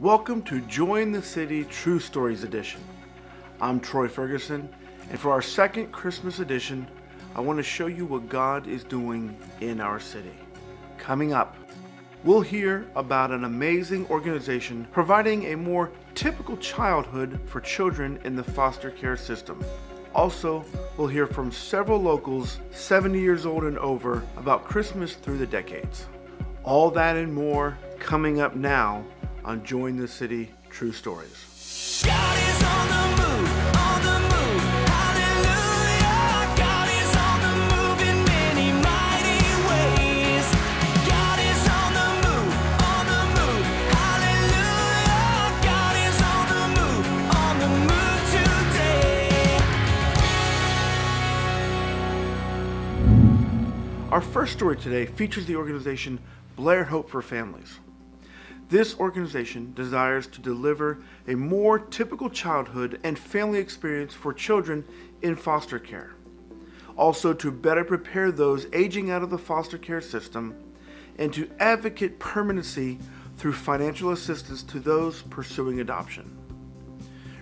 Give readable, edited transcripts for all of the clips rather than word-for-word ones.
Welcome to Join the City True Stories Edition. I'm Troy Ferguson, and for our second Christmas edition, I want to show you what God is doing in our city. Coming up, we'll hear about an amazing organization providing a more typical childhood for children in the foster care system. Also, we'll hear from several locals 70 years old and over about Christmas through the decades. All that and more coming up now on Join the City True Stories. God is on the move, hallelujah. God is on the move in many mighty ways. God is on the move, hallelujah. God is on the move today. Our first story today features the organization Blair Hope for Families. This organization desires to deliver a more typical childhood and family experience for children in foster care. Also to better prepare those aging out of the foster care system and to advocate permanency through financial assistance to those pursuing adoption.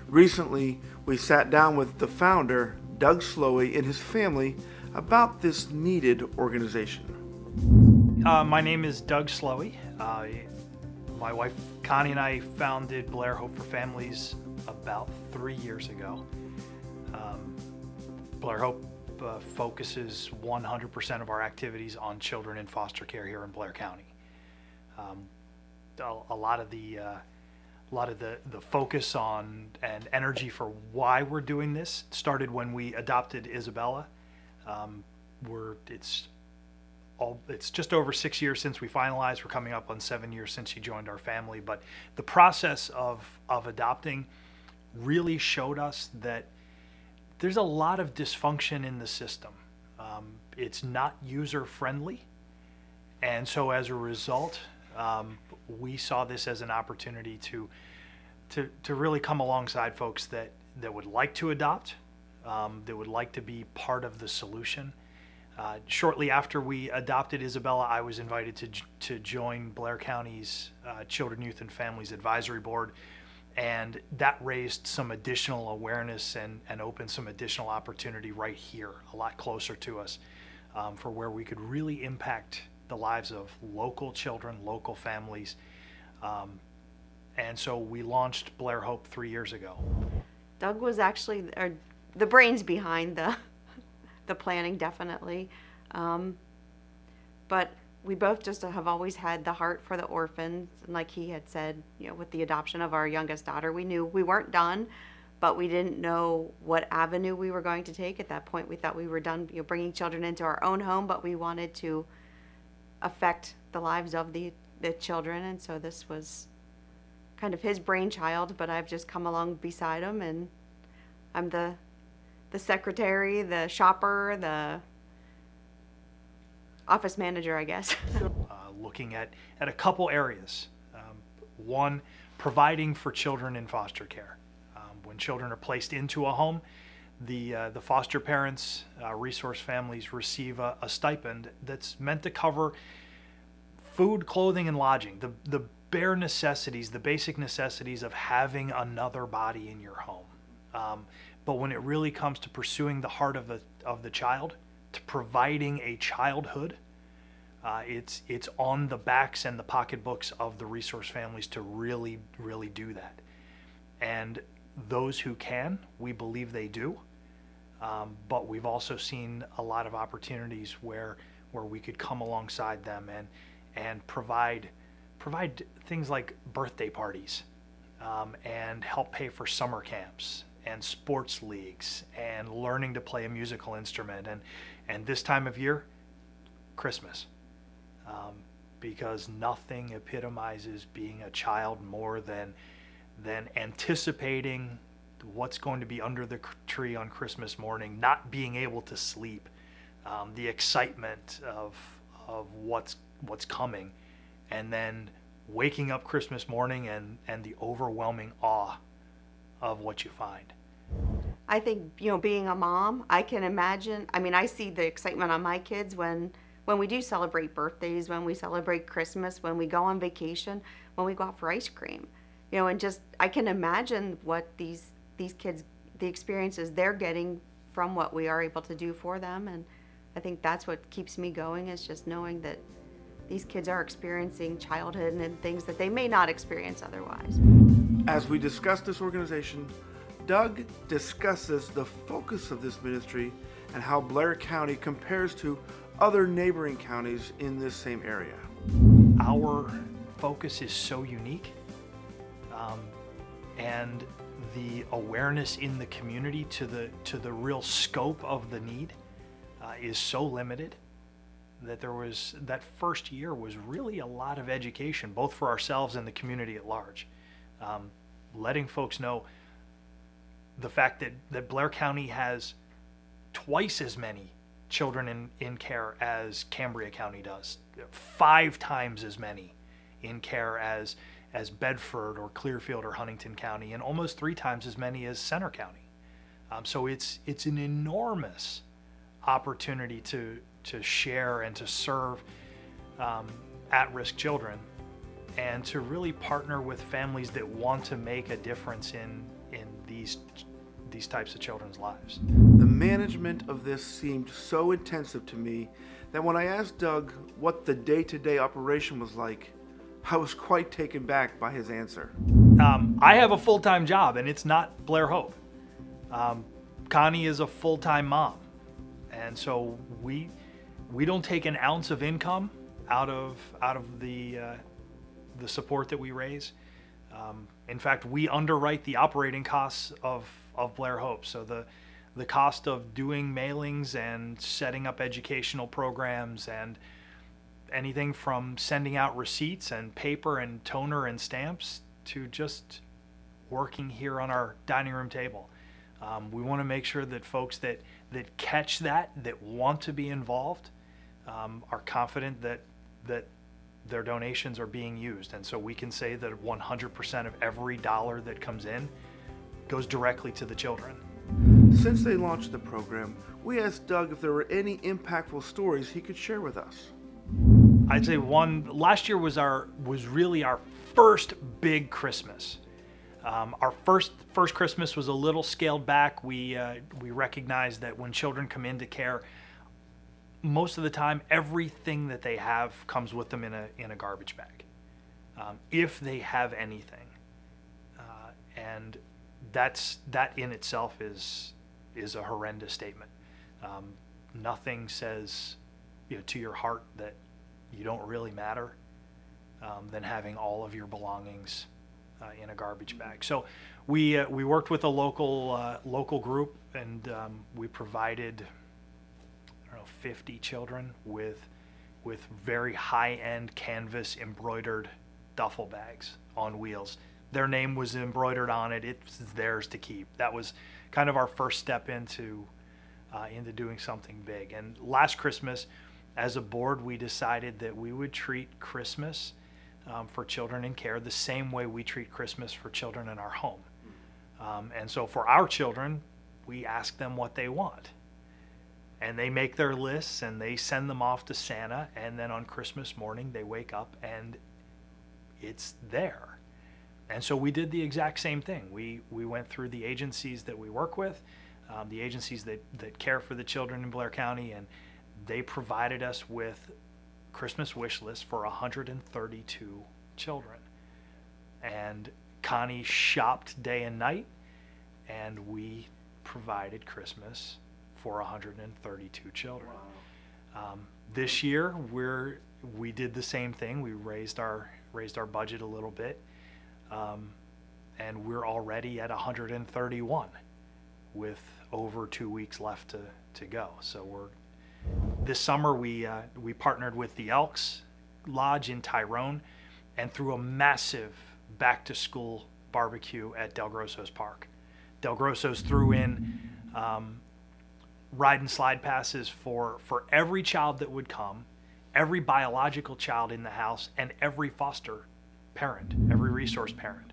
Recently, we sat down with the founder, Doug Sloey, and his family about this needed organization. My name is Doug Sloey. My wife Connie and I founded Blair Hope for Families about 3 years ago. Blair Hope focuses 100% of our activities on children in foster care here in Blair County. A lot of the focus on and energy for why we're doing this started when we adopted Isabella. It's just over 6 years since we finalized. We're coming up on 7 years since she joined our family. But the process of adopting really showed us that there's a lot of dysfunction in the system. It's not user friendly. And so as a result, we saw this as an opportunity to really come alongside folks that would like to adopt, that would like to be part of the solution. Shortly after we adopted Isabella, I was invited to join Blair County's Children, Youth, and Families Advisory Board, and that raised some additional awareness and opened some additional opportunity right here, a lot closer to us, for where we could really impact the lives of local children, local families, and so we launched Blair Hope 3 years ago. Doug was actually the brains behind the planning, definitely. But we both just have always had the heart for the orphans. And like he had said, with the adoption of our youngest daughter, we knew we weren't done, but we didn't know what avenue we were going to take. At that point, we thought we were done bringing children into our own home, but we wanted to affect the lives of the children. And so this was kind of his brainchild, but I've just come along beside him, and I'm the secretary, the shopper, the office manager, I guess. Looking at a couple areas. One, providing for children in foster care. When children are placed into a home, the foster parents, resource families receive a stipend that's meant to cover food, clothing, and lodging, the bare necessities, the basic necessities of having another body in your home. But when it really comes to pursuing the heart of the child, to providing a childhood, it's on the backs and the pocketbooks of the resource families to really, really do that. And those who can, we believe they do. But we've also seen a lot of opportunities where we could come alongside them and provide things like birthday parties, and help pay for summer camps and sports leagues and learning to play a musical instrument, and this time of year, Christmas, because nothing epitomizes being a child more than anticipating what's going to be under the tree on Christmas morning, not being able to sleep, the excitement of what's coming, and then waking up Christmas morning and the overwhelming awe of what you find. I think, being a mom, I can imagine, I see the excitement on my kids when we do celebrate birthdays, when we celebrate Christmas, when we go on vacation, when we go out for ice cream. you know, and just, I can imagine what these kids, the experiences they're getting from what we are able to do for them. And I think that's what keeps me going, is just knowing that these kids are experiencing childhood and things that they may not experience otherwise. As we discuss this organization, Doug discusses the focus of this ministry and how Blair County compares to other neighboring counties in this same area. Our focus is so unique, and the awareness in the community to the real scope of the need is so limited that that first year was really a lot of education, both for ourselves and the community at large. Letting folks know the fact that Blair County has twice as many children in care as Cambria County does, 5 times as many in care as Bedford or Clearfield or Huntington County, and almost 3 times as many as Center County. So it's an enormous opportunity to share and to serve at-risk children, and to really partner with families that want to make a difference in these types of children's lives. The management of this seemed so intensive to me that when I asked Doug what the day-to-day operation was like, I was quite taken back by his answer. I have a full-time job, and it's not Blair Hope. Connie is a full-time mom, and so we don't take an ounce of income out of the support that we raise. In fact, we underwrite the operating costs of Blair Hope. So the cost of doing mailings and setting up educational programs and anything from sending out receipts and paper and toner and stamps to just working here on our dining room table. We want to make sure that folks that catch that want to be involved, are confident that their donations are being used. And so we can say that 100% of every dollar that comes in goes directly to the children. Since they launched the program, we asked Doug if there were any impactful stories he could share with us. I'd say last year was really our first big Christmas. Our first Christmas was a little scaled back. We recognized that when children come into care, most of the time everything that they have comes with them in a garbage bag, if they have anything, and that in itself is a horrendous statement. Nothing says, to your heart that you don't really matter than having all of your belongings in a garbage bag. So we worked with a local group, and we provided 50 children with very high-end canvas embroidered duffel bags on wheels. Their name was embroidered on it. It's theirs to keep. That was kind of our first step into doing something big. And last Christmas, as a board, we decided that we would treat Christmas for children in care the same way we treat Christmas for children in our home. And so for our children, we ask them what they want. And they make their lists and they send them off to Santa, and then on Christmas morning they wake up and it's there. And so we did the exact same thing. We went through the agencies that we work with, the agencies that care for the children in Blair County, and they provided us with Christmas wish lists for 132 children. And Connie shopped day and night, and we provided Christmas for 132 children. Wow. This year we did the same thing. We raised our budget a little bit, and we're already at 131 with over 2 weeks left to go. So this summer we partnered with the Elks Lodge in Tyrone and threw a massive back to school barbecue at Del Grosso's Park. Del Grosso's threw in ride and slide passes for every child that would come, every biological child in the house, and every foster parent, every resource parent.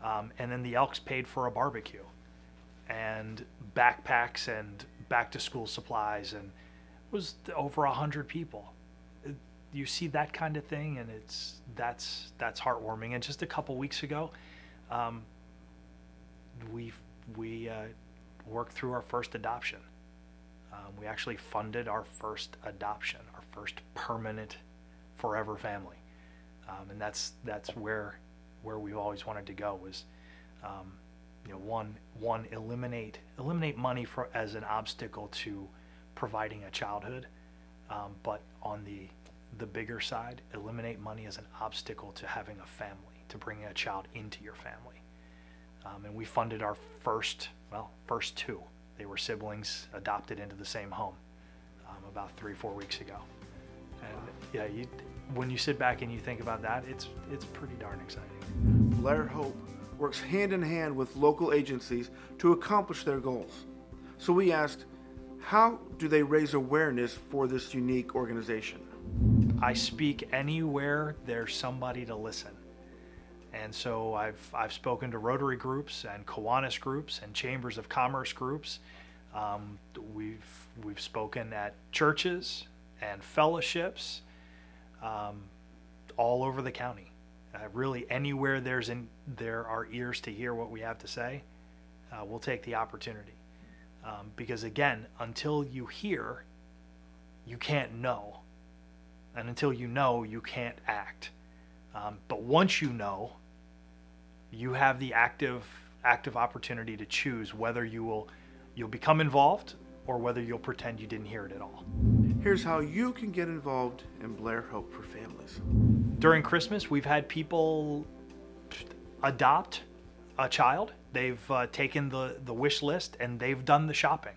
And then the Elks paid for a barbecue and backpacks and back to school supplies, and it was over 100 people. You see that kind of thing, and that's heartwarming. And just a couple weeks ago, we worked through our first adoption. We actually funded our first adoption, our first permanent, forever family, and that's where we've always wanted to go. Was one eliminate money as an obstacle to providing a childhood, but on the bigger side, eliminate money as an obstacle to having a family, to bringing a child into your family. And we funded our first two. They were siblings adopted into the same home about 3-4 weeks ago. And yeah, when you sit back and you think about that, it's pretty darn exciting. Blair Hope works hand in hand with local agencies to accomplish their goals. So we asked, how do they raise awareness for this unique organization? I speak anywhere there's somebody to listen. And so I've spoken to Rotary groups and Kiwanis groups and Chambers of Commerce groups. We've spoken at churches and fellowships all over the county. Really, anywhere there are ears to hear what we have to say, we'll take the opportunity. Because again, until you hear, you can't know. And until you know, you can't act. But once you know, you have the active opportunity to choose whether you'll become involved or whether you'll pretend you didn't hear it at all. Here's how you can get involved in Blair Hope for Families. During Christmas, we've had people adopt a child. They've taken the wish list and they've done the shopping.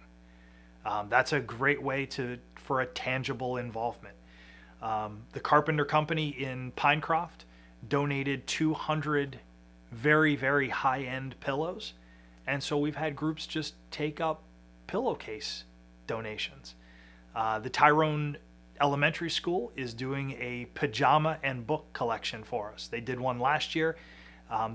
That's a great way for a tangible involvement. The Carpenter Company in Pinecroft donated 200 very, very high-end pillows. And so we've had groups just take up pillowcase donations. The Tyrone Elementary School is doing a pajama and book collection for us. They did one last year.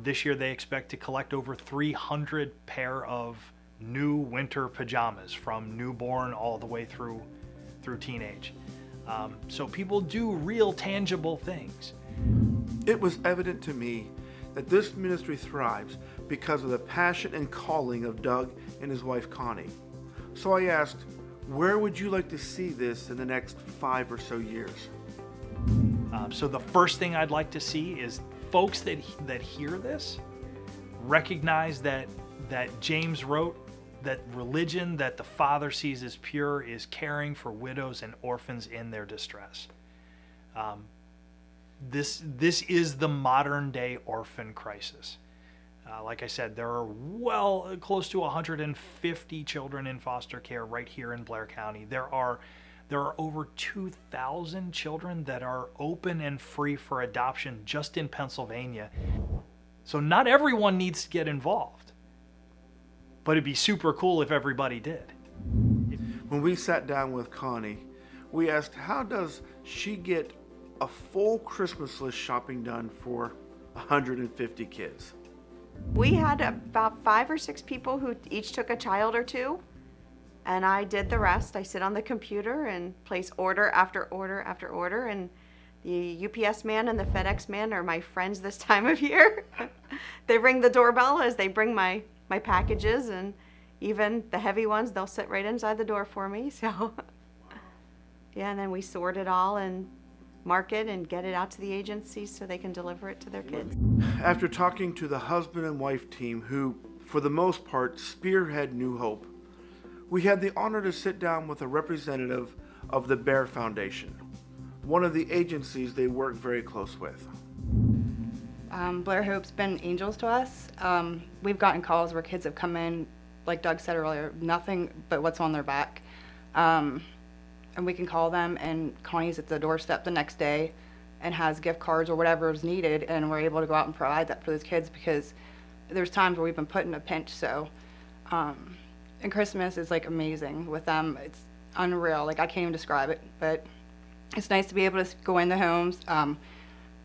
This year they expect to collect over 300 pair of new winter pajamas from newborn all the way through teenage. So people do real tangible things. It was evident to me that this ministry thrives because of the passion and calling of Doug and his wife Connie. So I asked, where would you like to see this in the next 5 or so years? So the first thing I'd like to see is folks that hear this recognize that James wrote that religion that the Father sees as pure is caring for widows and orphans in their distress. This is the modern day orphan crisis. Like I said, there are close to 150 children in foster care right here in Blair County. There are over 2,000 children that are open and free for adoption just in Pennsylvania. So not everyone needs to get involved, but it'd be super cool if everybody did. When we sat down with Connie, we asked, how does she get a full Christmas list shopping done for 150 kids? We had about 5 or 6 people who each took a child or two, and I did the rest. I sit on the computer and place order after order after order, and the UPS man and the FedEx man are my friends this time of year. They ring the doorbell as they bring my packages, and even the heavy ones, they'll sit right inside the door for me. So yeah, and then we sort it all and mark it and get it out to the agencies so they can deliver it to their kids. After talking to the husband and wife team who, for the most part, spearhead New Hope, we had the honor to sit down with a representative of the Bear Foundation, one of the agencies they work very close with. Blair Hope's been angels to us. We've gotten calls where kids have come in, like Doug said earlier, nothing but what's on their back. And we can call them, and Connie's at the doorstep the next day and has gift cards or whatever is needed, and we're able to go out and provide that for those kids because there's times where we've been put in a pinch. So, and Christmas is like amazing with them. It's unreal. Like I can't even describe it, but it's nice to be able to go in the homes,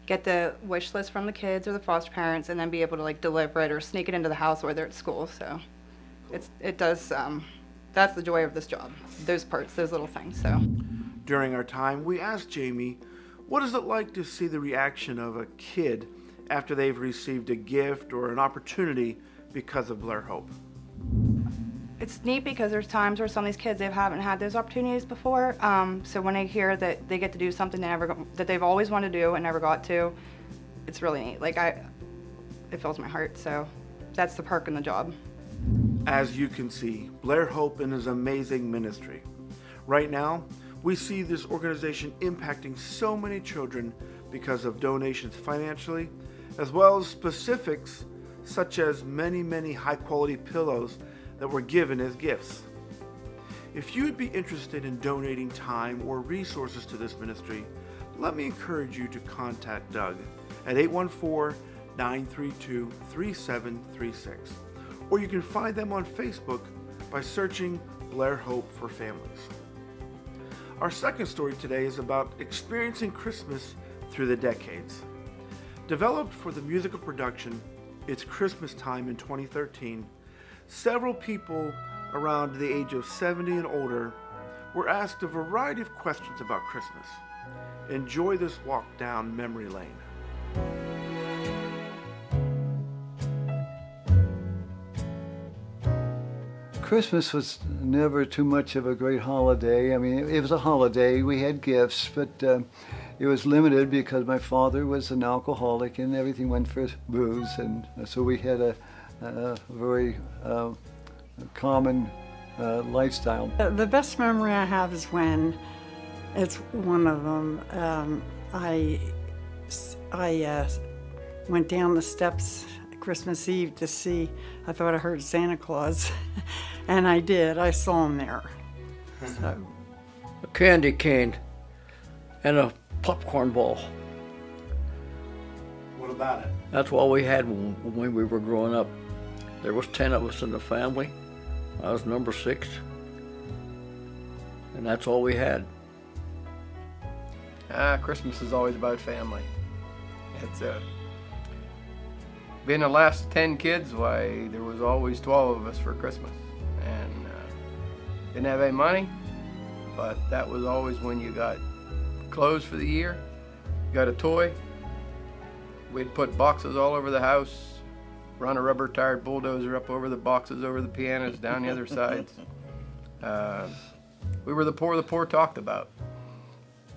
get the wish list from the kids or the foster parents, and then be able to like deliver it or sneak it into the house or they're at school. So it does, that's the joy of this job, those parts, those little things. So During our time, we asked Jamie, what is it like to see the reaction of a kid after they've received a gift or an opportunity because of Blair Hope. It's neat because there's times where some of these kids, they haven't had those opportunities before. So when I hear that they get to do something that they've always wanted to do and never got to, it's really neat. Like, it fills my heart, so that's the perk in the job. As you can see, Blair Hope and his amazing ministry. Right now, we see this organization impacting so many children because of donations financially, as well as specifics such as many high-quality pillows that were given as gifts. If you would be interested in donating time or resources to this ministry, let me encourage you to contact Doug at 814-932-3736, or you can find them on Facebook by searching Blair Hope for Families. Our second story today is about experiencing Christmas through the decades. Developed for the musical production It's Christmas Time in 2013, several people around the age of 70 and older were asked a variety of questions about Christmas. Enjoy this walk down memory lane. Christmas was never too much of a great holiday. I mean, it was a holiday. We had gifts, but it was limited because my father was an alcoholic and everything went for booze, and so we had a very common lifestyle. The best memory I have is when, it's one of them, I went down the steps Christmas Eve to see, I thought I heard Santa Claus, and I did. I saw him there. So. A candy cane and a popcorn ball. What about it? That's all we had when we were growing up. There was 10 of us in the family. I was number 6. And that's all we had. Christmas is always about family. It's being the last 10 kids, why, there was always 12 of us for Christmas. And didn't have any money, but that was always when you got clothes for the year, you got a toy. We'd put boxes all over the house, run a rubber-tired bulldozer up over the boxes, over the pianos, down the other sides. We were the poor talked about.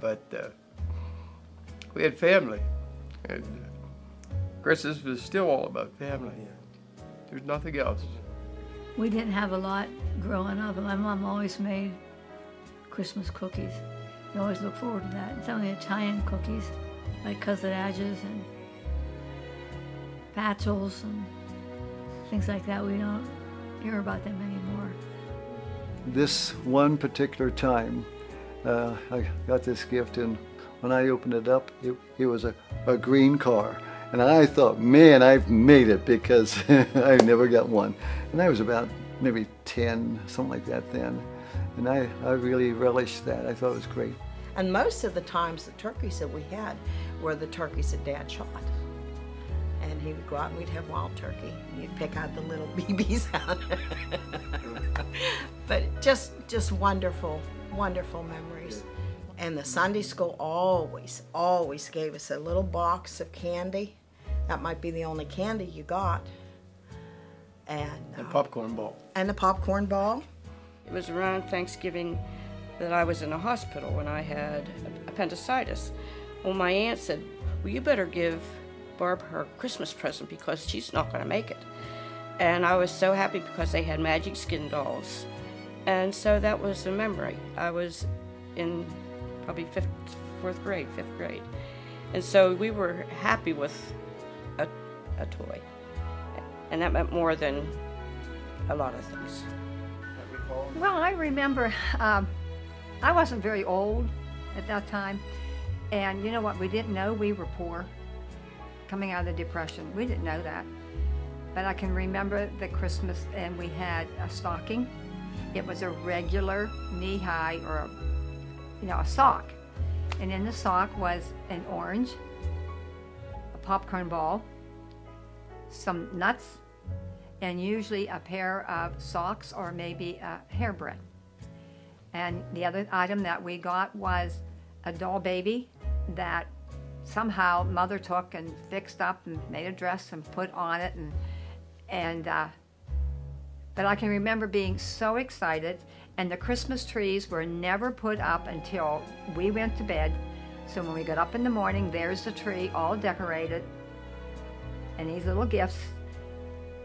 But we had family. And Christmas was still all about family. There's nothing else. We didn't have a lot growing up, and my mom always made Christmas cookies. You always look forward to that. And some of the Italian cookies, like quesadillas and patchels and things like that. We don't hear about them anymore. This one particular time, I got this gift, and when I opened it up, it was a green car. And I thought, man, I've made it, because I never got one. And I was about maybe 10, something like that then. And I really relished that. I thought it was great. And most of the times the turkeys that we had were the turkeys that Dad shot. And he would go out and we'd have wild turkey. And you'd pick out the little BBs out. But just wonderful, wonderful memories. And the Sunday school always gave us a little box of candy. That might be the only candy you got. And a popcorn ball. And the popcorn ball. It was around Thanksgiving that I was in a hospital when I had appendicitis. Well, my aunt said, well, you better give Barb her Christmas present because she's not going to make it. And I was so happy because they had magic skin dolls. And so that was a memory. I was in probably fifth grade. And so we were happy with a toy. And that meant more than a lot of things. Well, I remember I wasn't very old at that time, and you know what we didn't know? We were poor, coming out of the Depression. We didn't know that. But I can remember the Christmas, and we had a stocking. It was a regular knee-high, or a sock. And in the sock was an orange, a popcorn ball, some nuts, and usually a pair of socks or maybe a hairbread. And the other item that we got was a doll baby that somehow Mother took and fixed up and made a dress and put on it, but I can remember being so excited, and the Christmas trees were never put up until we went to bed. So when we got up in the morning, there's the tree all decorated and these little gifts,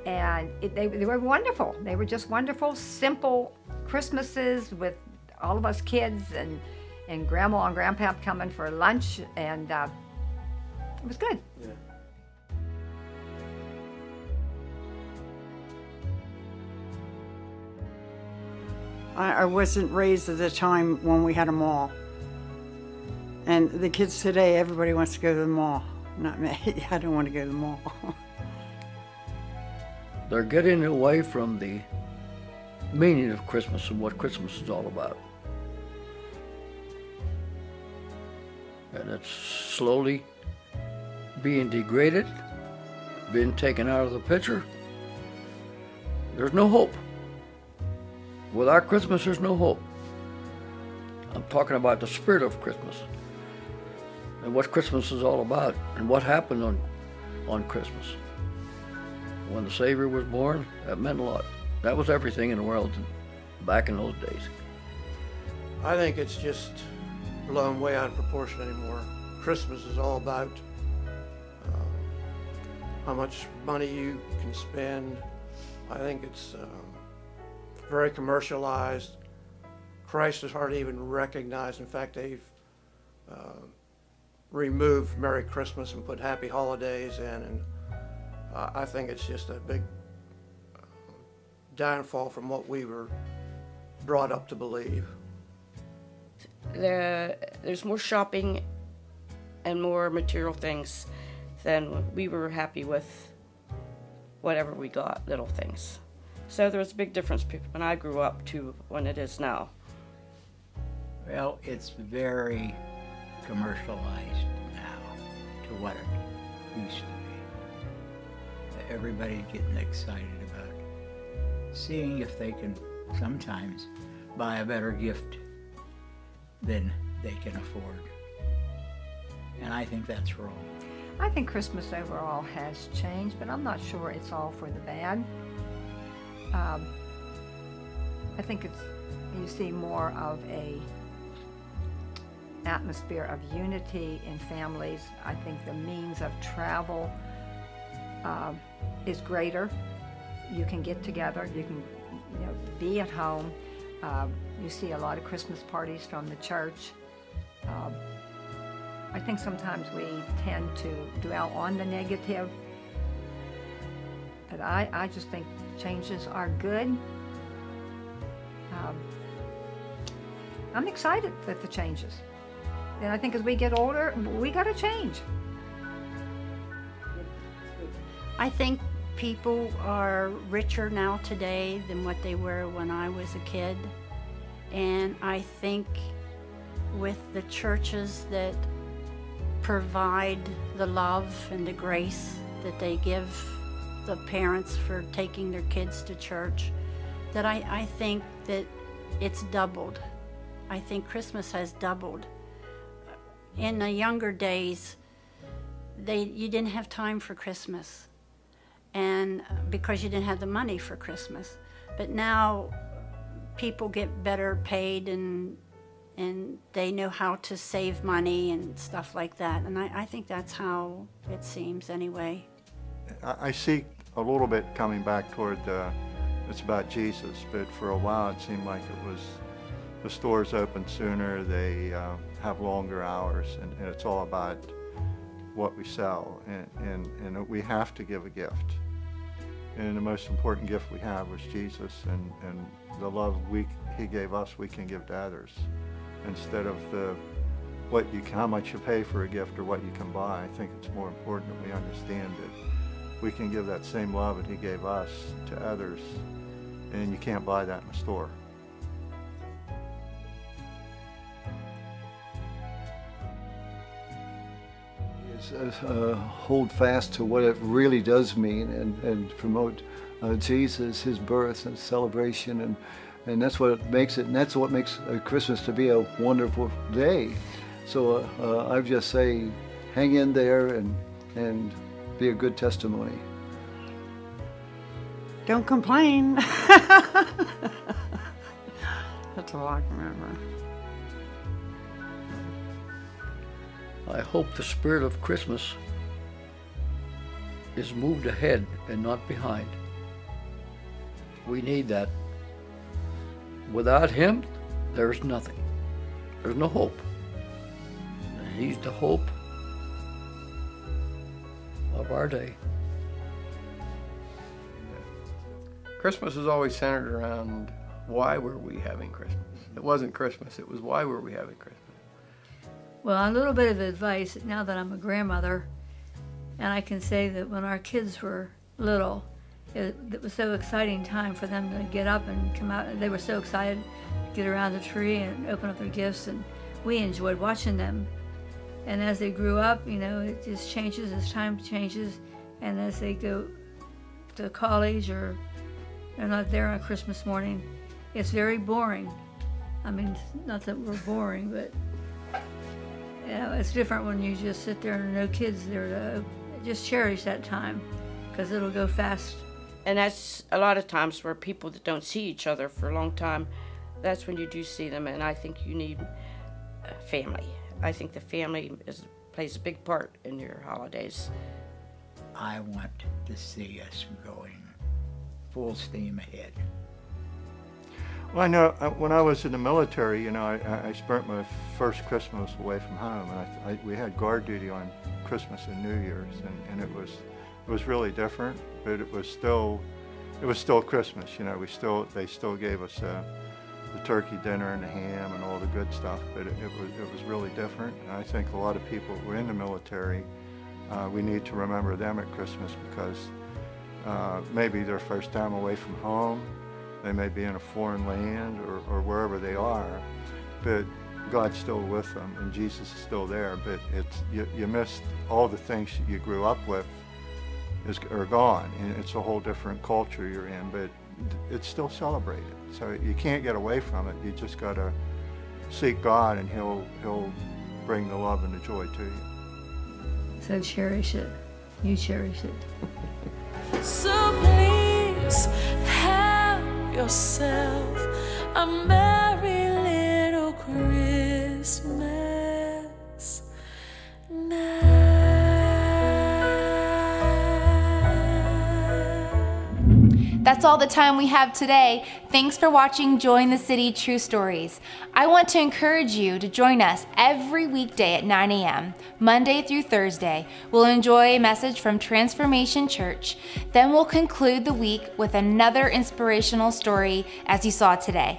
and they were wonderful. They were just wonderful, simple Christmases with all of us kids and Grandma and Grandpa coming for lunch, and it was good. Yeah. I wasn't raised at the time when we had a mall. And the kids today, everybody wants to go to the mall. Not me. I don't want to go to the mall. They're getting away from the meaning of Christmas and what Christmas is all about. And it's slowly being degraded, being taken out of the picture. There's no hope. Without Christmas, there's no hope. I'm talking about the spirit of Christmas and what Christmas is all about and what happened on Christmas. When the Savior was born, that meant a lot. That was everything in the world back in those days. I think it's just blown way out of proportion anymore. Christmas is all about how much money you can spend. I think it's very commercialized. Christ is hardly even recognized. In fact, they've removed Merry Christmas and put Happy Holidays in, and I think it's just a big downfall from what we were brought up to believe. There's more shopping and more material things than we were happy with whatever we got, little things. So there was a big difference when I grew up to when it is now. Well, it's very commercialized now to what it used to be. Everybody's getting excited about seeing if they can sometimes buy a better gift than they can afford. And I think that's wrong. I think Christmas overall has changed, but I'm not sure it's all for the bad. I think you see more of a atmosphere of unity in families. I think the means of travel is greater. You can get together, you can be at home. You see a lot of Christmas parties from the church. I think sometimes we tend to dwell on the negative, but I just think changes are good. I'm excited with the changes. And I think as we get older, we got to change. I think people are richer now today than what they were when I was a kid. And I think with the churches that provide the love and the grace that they give the parents for taking their kids to church, that I think that it's doubled. I think Christmas has doubled. In the younger days, you didn't have time for Christmas, and because you didn't have the money for Christmas. But now people get better paid, and they know how to save money and stuff like that. And I think that's how it seems anyway. I see a little bit coming back toward it's about Jesus, but for a while it seemed like it was the stores open sooner, they have longer hours, and it's all about what we sell, and we have to give a gift. And the most important gift we have was Jesus, and the love he gave us, we can give to others. Instead of how much you pay for a gift or what you can buy, I think it's more important that we understand that we can give that same love that he gave us to others, and you can't buy that in a store. Hold fast to what it really does mean, and promote Jesus, his birth and celebration, and that's what makes it, and that's what makes Christmas to be a wonderful day. So I just say, hang in there and be a good testimony. Don't complain. That's all I can remember. I hope the spirit of Christmas is moved ahead and not behind. We need that. Without him, there's nothing. There's no hope. And he's the hope of our day. Christmas is always centered around why were we having Christmas. It wasn't Christmas, it was why were we having Christmas. Well, a little bit of advice now that I'm a grandmother, and I can say that when our kids were little, it was so exciting time for them to get up and come out. They were so excited to get around the tree and open up their gifts, and we enjoyed watching them. And as they grew up, you know, it just changes as time changes, and as they go to college or they're not there on Christmas morning, it's very boring. I mean, not that we're boring, but you know, it's different when you just sit there and no kids there to just cherish that time, because it'll go fast. And that's a lot of times where people that don't see each other for a long time, that's when you do see them, and I think you need family. I think the family plays a big part in your holidays. I want to see us going full steam ahead. Well, I know when I was in the military, you know, I spent my first Christmas away from home, and we had guard duty on Christmas and New Year's, and it was really different, but it was still Christmas. You know, they still gave us the turkey dinner and the ham and all the good stuff, but it was really different. And I think a lot of people who were in the military, we need to remember them at Christmas, because maybe their first time away from home, they may be in a foreign land or wherever they are, but God's still with them and Jesus is still there. But you missed all the things that you grew up with are gone, and it's a whole different culture you're in, but it's still celebrated. So you can't get away from it. You just got to seek God, and He'll bring the love and the joy to you. So cherish it. You cherish it. So please have yourself a merry little Christmas night. That's all the time we have today. Thanks for watching Join the City True Stories. I want to encourage you to join us every weekday at 9 a.m., Monday through Thursday. We'll enjoy a message from Trans4mation Church. Then we'll conclude the week with another inspirational story as you saw today.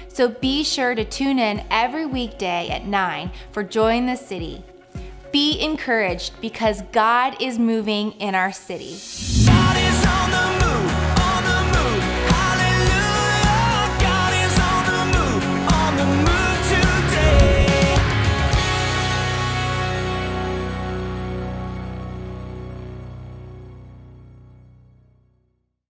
So be sure to tune in every weekday at 9 for Join the City. Be encouraged, because God is moving in our city. God is on the